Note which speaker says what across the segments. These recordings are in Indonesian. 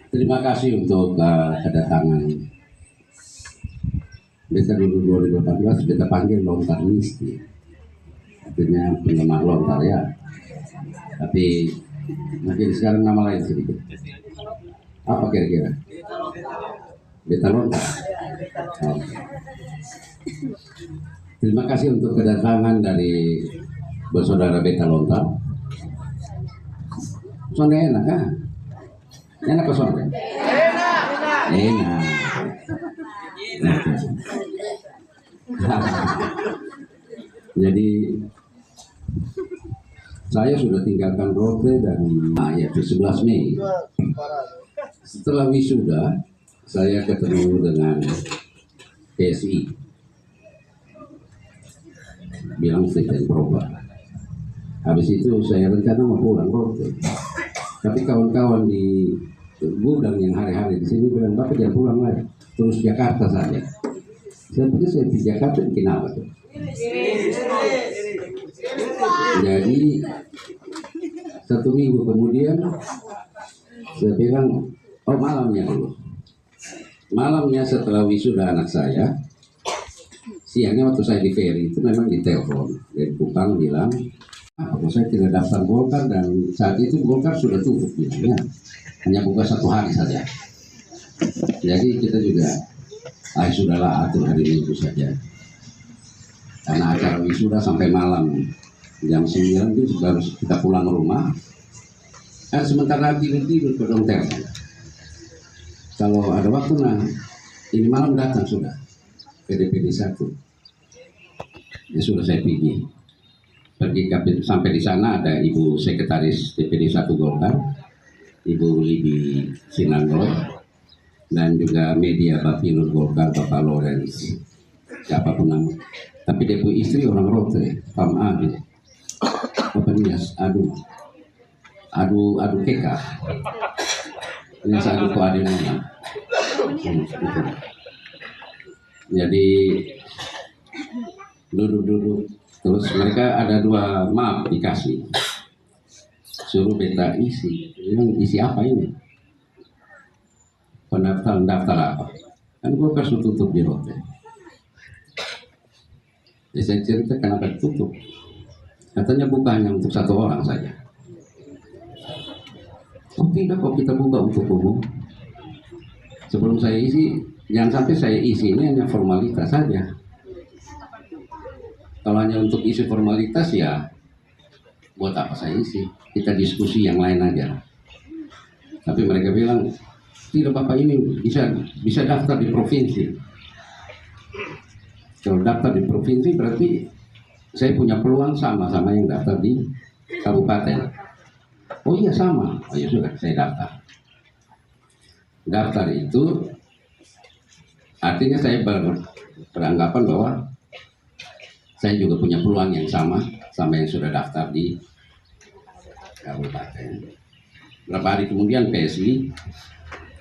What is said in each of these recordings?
Speaker 1: Terima kasih untuk kedatangan Beta dulu 2018. Beta panggil lontar misti, artinya penggemar lontar ya. Tapi mungkin sekarang nama lain sedikit. Apa kira-kira? Beta lontar. Oh. Terima kasih untuk kedatangan dari bersaudara Beta lontar. Sonde enak kan? Enak ke sonde? Enak. Jadi saya sudah tinggalkan Rote dari 11 Mei. Setelah wisuda, saya ketemu dengan PSI, bilang sedang berubah. Habis itu saya rencana mau pulang Rote, tapi kawan-kawan di gudang yang hari-hari di sini bilang, Bapak jangan pulang lagi, terus Jakarta saja. Saya pikir saya di Jakarta bikin apa tuh? Jadi 1 minggu kemudian saya bilang, oh malamnya dulu. Malamnya setelah wisuda anak saya, siangnya waktu saya di ferry itu memang ditelepon dari Kupang bilang, saya tidak daftar Golkar dan saat itu Golkar sudah tutup bilangnya, hanya buka 1 hari saja. Jadi kita juga, sudahlah atur hari Minggu saja. Karena acara wisuda sampai malam jam 9 itu baru kita pulang ke rumah. Sementara tidur ke hotel. Kalau ada waktu ini malam datang sudah ke DPD 1. Ya sudah saya pergi sampai di sana ada Ibu Sekretaris DPD 1 Golkar, Ibu Libi Sinanggoy, dan juga media Bapilur Golkar Bapak Lawrence, siapapun nama. Tapi dia punya istri orang Rote, Pam Abi, apa dia? Adu keka. Ini satu koordinatnya. Jadi duduk. Terus mereka ada 2 map dikasih, suruh Beta isi. Isi apa ini? Pendaftaran apa? Kan gue kasih tutup di Rote. Jadi saya cerita kenapa tutup. Katanya buka hanya untuk 1 orang saja. Oh tidak, kok kita buka untuk umum. Sebelum saya isi, jangan sampai saya isi ini hanya formalitas saja. Kalau hanya untuk isi formalitas ya buat apa saya isi? Kita diskusi yang lain aja. Tapi mereka bilang, tidak Bapak ini bisa daftar di provinsi. Kalau daftar di provinsi berarti saya punya peluang sama yang daftar di kabupaten. Oh iya sama. Oh ya sudah, saya daftar. Daftar itu artinya saya beranggapan bahwa saya juga punya peluang yang sama yang sudah daftar di kabupaten. Beberapa hari kemudian PSI,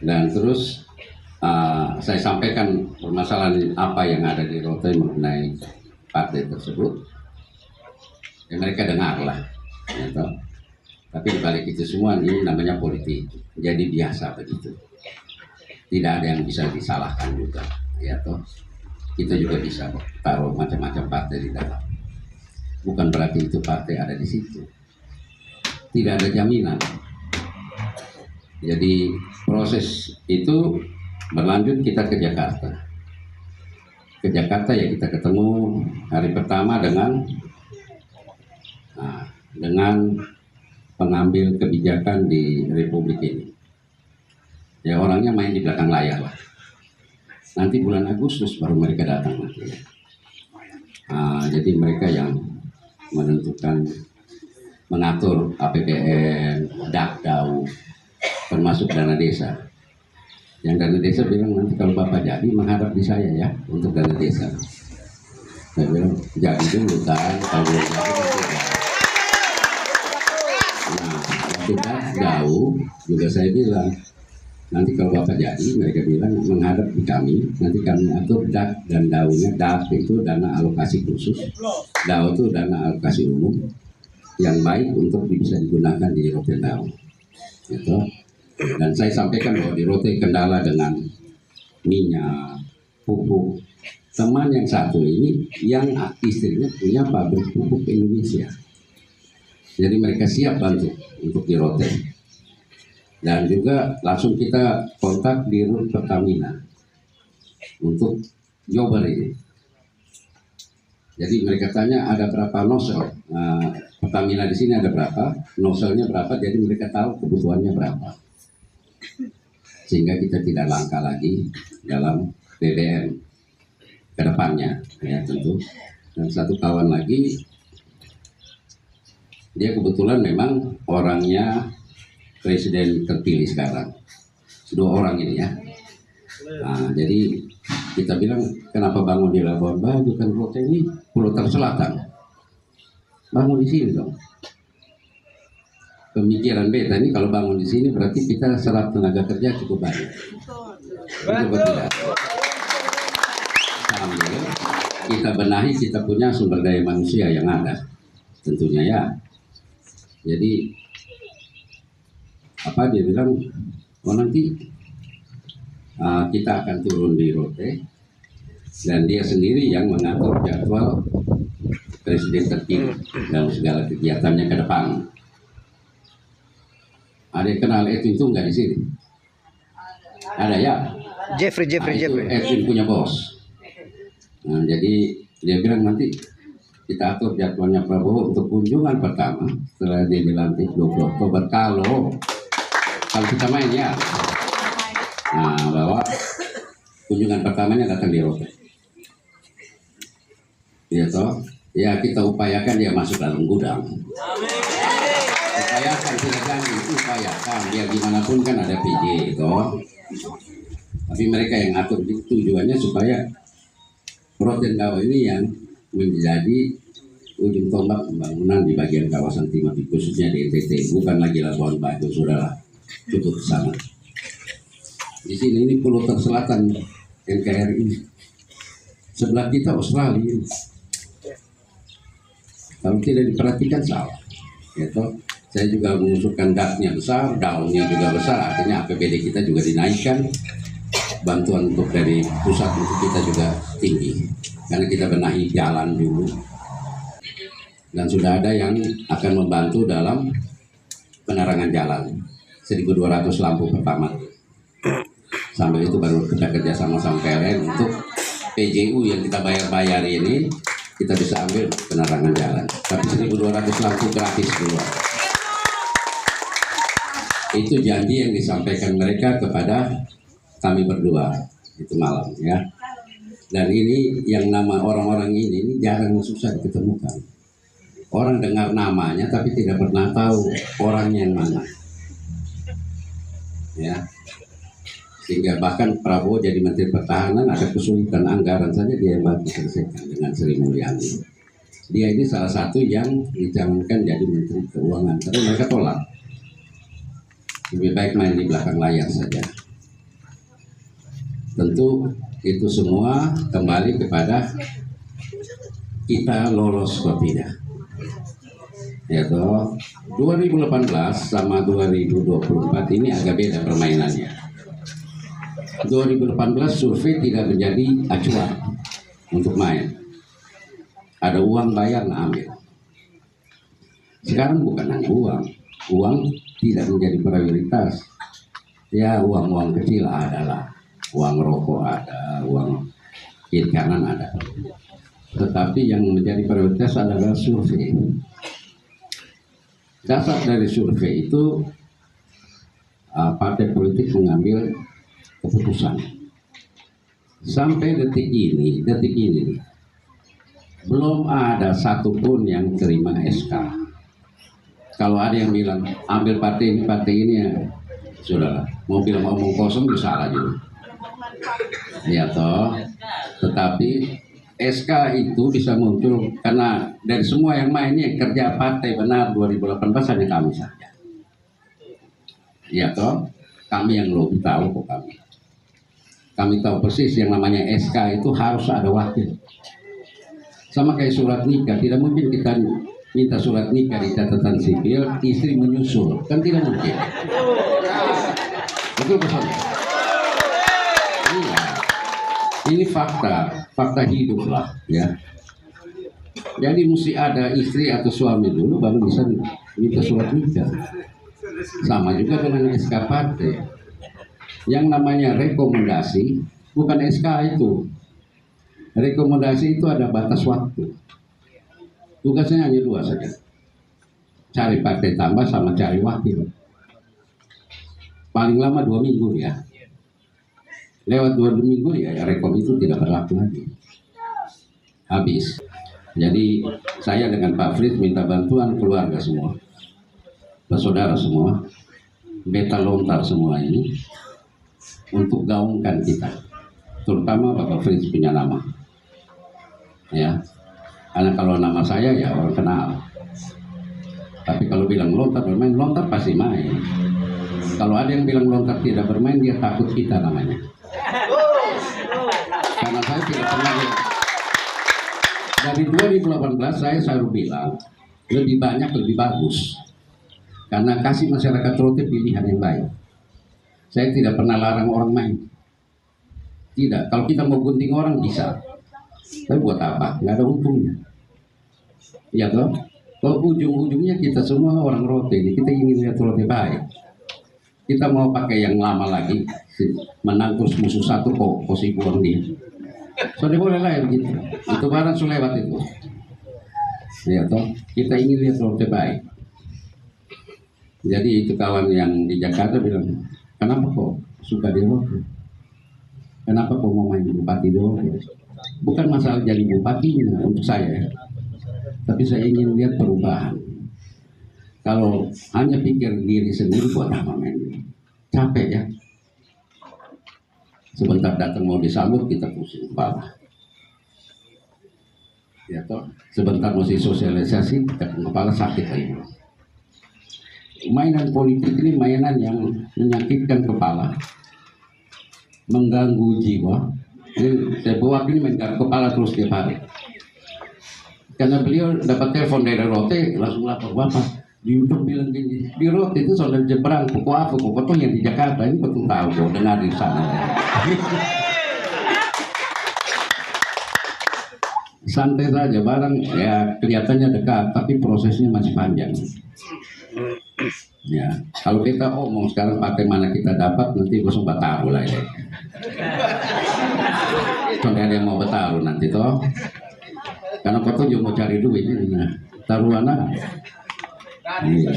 Speaker 1: dan terus saya sampaikan permasalahan apa yang ada di Rote mengenai partai tersebut. Ya, mereka dengarlah, gitu. Tapi dibalik itu semua ini namanya politik, jadi biasa begitu. Tidak ada yang bisa disalahkan juga, ya toh. Kita juga bisa taruh macam-macam partai di dalam. Bukan berarti itu partai ada di situ. Tidak ada jaminan. Jadi proses itu berlanjut, kita ke Jakarta. Ke Jakarta ya kita ketemu hari pertama dengan pengambil kebijakan di Republik ini. Ya orangnya main di belakang layar lah. Nanti bulan Agustus baru mereka datang nanti. Jadi mereka yang menentukan, mengatur APBN, DAU, termasuk dana desa. Yang dana desa bilang nanti kalau Bapak jadi menghadap di saya ya untuk dana desa. Saya bilang jadi dulu kan, kalau belum jadi. Waktu DAU juga saya bilang nanti kalau Bapak jadi, mereka bilang menghadap di kami, nanti kami atur DAK dan DAU-nya. DAK itu dana alokasi khusus, DAU itu dana alokasi umum, yang baik untuk bisa digunakan di Rotendao. Gitu. Dan saya sampaikan bahwa di Rote kendala dengan minyak, pupuk. Teman yang satu ini yang istrinya punya pabrik pupuk Indonesia. Jadi mereka siap bantu untuk di Rote. Dan juga langsung kita kontak di Rut Pertamina untuk Jober ini. Jadi mereka tanya ada berapa nozzle, Pertamina di sini ada berapa, nozzle-nya berapa, jadi mereka tahu kebutuhannya berapa. Sehingga kita tidak langka lagi dalam BBM ke depannya, ya tentu. Dan satu kawan lagi, dia kebetulan memang orangnya presiden terpilih sekarang, 2 orang ini ya. Nah, jadi kita bilang kenapa bangun di Labuan Bajo, kan Rote ini Pulau Selatan, bangun di sini dong. Pemikiran beta ini kalau bangun di sini berarti kita serap tenaga kerja cukup banyak. Betul tidak? Sambil kita benahi kita punya sumber daya manusia yang ada, tentunya ya. Jadi apa dia bilang, oh nanti kita akan turun di Rote dan dia sendiri yang mengatur jadwal presiden terpilih dalam segala kegiatannya ke depan. Ada yang kenal Edwin tuh nggak di sini? Ada ya?
Speaker 2: Jeffrey.
Speaker 1: Edwin punya bos. Nah, jadi dia bilang nanti kita atur jadwalnya Prabowo untuk kunjungan pertama setelah dia dilantik 20 Oktober kalau kita main ya. Nah, bahwa kunjungan pertamanya datang di Rote. Ya toh, ya kita upayakan dia masuk dalam gudang. Upayakan, tidak janji, upayakan. Biar gimana pun kan ada PJ toh. Tapi mereka yang atur tujuannya supaya Rotendao ini yang menjadi ujung tombak pembangunan di bagian kawasan timur, khususnya di NTT, bukan lagi Labuan Bajo, saudara. Cukup ke sana. Di sini ini Pulau Selatan NKRI. Sebelah kita Australia. Kalau tidak diperhatikan salah. Gitu. Saya juga mengusulkan dak-nya besar, daunnya juga besar, artinya APBD kita juga dinaikkan. Bantuan untuk dari pusat untuk kita juga tinggi. Karena kita benahi jalan dulu. Dan sudah ada yang akan membantu dalam penerangan jalan. 1.200 lampu pertama. Sambil itu baru kita kerjasama sama PLN untuk PJU yang kita bayar ini kita bisa ambil penerangan jalan. Tapi 1.200 lampu gratis keluar. Itu janji yang disampaikan mereka kepada kami berdua itu malam ya. Dan ini yang nama orang-orang ini jarang susah diketemukan. Orang dengar namanya tapi tidak pernah tahu orangnya yang mana. Ya. Sehingga bahkan Prabowo jadi Menteri Pertahanan ada kesulitan anggaran saja dia yang bantu selesaikan dengan Sri Mulyani. Dia ini salah satu yang dicalonkan jadi Menteri Keuangan, tapi mereka tolak. Lebih baik main di belakang layar saja. Tentu itu semua kembali kepada kita lolos atau tidak. Ya toh, 2018 sama 2024 ini agak beda permainannya. 2018 survei tidak menjadi acuan untuk main. Ada uang bayar, nah ambil. Sekarang bukan hanya uang tidak menjadi prioritas. Ya uang-uang kecil adalah, uang rokok ada, uang kiri kanan ada. Tetapi yang menjadi prioritas adalah survei. Dasar dari survei itu partai politik mengambil keputusan. Sampai detik ini belum ada satupun yang terima SK. Kalau ada yang bilang ambil partai ini ya sudah, mau bilang omong kosong bisa salah juga. Ya toh. Tetapi SK itu bisa muncul karena dari semua yang main ini kerja partai benar 2018 hanya kami saja. Ya toh, kami yang lebih tahu kok kami. Kami tahu persis yang namanya SK itu harus ada wakil. Sama kayak surat nikah, tidak mungkin kita minta surat nikah di catatan sipil, istri menyusul, kan tidak mungkin. Betul betul. Iya, ini fakta hidup lah ya. Jadi mesti ada istri atau suami dulu baru bisa minta surat nikah. Sama juga dengan SKPD. Yang namanya rekomendasi bukan SK itu. Rekomendasi itu ada batas waktu. Tugasnya hanya dua saja. Cari partai tambah sama cari wakil. Paling lama 2 minggu ya. Lewat 2 minggu ya rekom itu tidak berlaku lagi. Habis. Jadi saya dengan Pak Fritz minta bantuan keluarga semua. Saudara semua. Beta lontar semua ini. Untuk gaungkan kita. Terutama Bapak Fritz punya nama. Ya. Karena kalau nama saya ya orang kenal. Tapi kalau bilang lontar bermain, lontar pasti main. Kalau ada yang bilang lontar tidak bermain, dia takut kita namanya. Karena saya tidak pernah. Dari 2018 saya selalu bilang lebih banyak lebih bagus. Karena kasih masyarakat Rote pilihan yang baik. Saya tidak pernah larang orang main. Tidak. Kalau kita mau gunting orang bisa. Tapi buat apa? Nggak ada untungnya. Ya toh? Kalau ujung-ujungnya kita semua orang Rote, kita ingin lihat Rote baik. Kita mau pakai yang lama lagi, menang terus musuh satu kok posisi buang dia. Sudah boleh lah ya begitu. Itu barang sudah lewat itu. Ya toh? Kita ingin lihat Rote baik. Jadi itu kawan yang di Jakarta bilang, kenapa kok suka di Rote? Kenapa kok mau main bupati di Rote? Bukan masalah jadi bupatinya untuk saya, tapi saya ingin lihat perubahan. Kalau hanya pikir diri sendiri buat apa main? Capek ya. Sebentar datang mau disambut kita pusing kepala. Ya toh, sebentar mesti sosialisasi kita kepala sakit lagi. Mainan politik ini mainan yang menyakitkan kepala, mengganggu jiwa. Ini saya bawa ini main kepala terus tiap hari. Karena beliau dapat telepon dari Rote, langsung lapor bapak. Di YouTube bilang gini, di Rote itu saudara Jebrang, pokok apa, pokok tuh yang di Jakarta ini betul tahu, kok dengar di sana. Santai saja, barang ya kelihatannya dekat, tapi prosesnya masih panjang. Ya, kalau kita omong sekarang pakai mana kita dapat, nanti langsung bertaruh lah ya. Sampai ada yang mau bertaruh nanti toh. Karena kau tuh mau cari duit ini, nah, taruhan lah. Iya.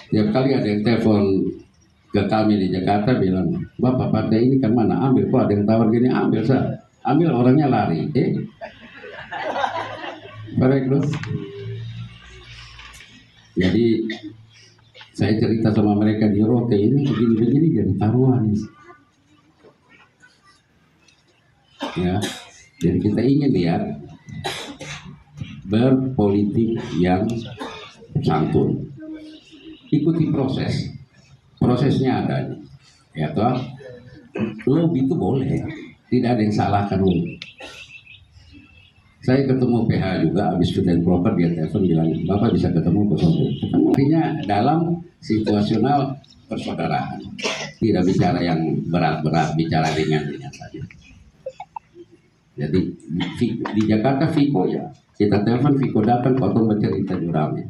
Speaker 1: Tiap kali ada yang telepon ke kami di Jakarta bilang, Bapak partai ini kan mana ambil, kok ada yang tawar gini ambil sah, ambil orangnya lari, baik loh. Jadi saya cerita sama mereka di Rote ini begini-begini jadi taruhan. Ya, jadi kita ingin lihat berpolitik yang santun. Ikuti prosesnya ada, ya toh. Lobby itu boleh, tidak ada yang salahkan lobby. Saya ketemu PH juga, habis student proper dia telepon bilang, Bapak bisa ketemu ke Solo. Artinya dalam situasional persaudaraan, tidak bicara yang berat-berat, bicara ringan-ringan saja. Jadi di Jakarta Viko ya, kita telepon Viko datang, potong bercerita jurame.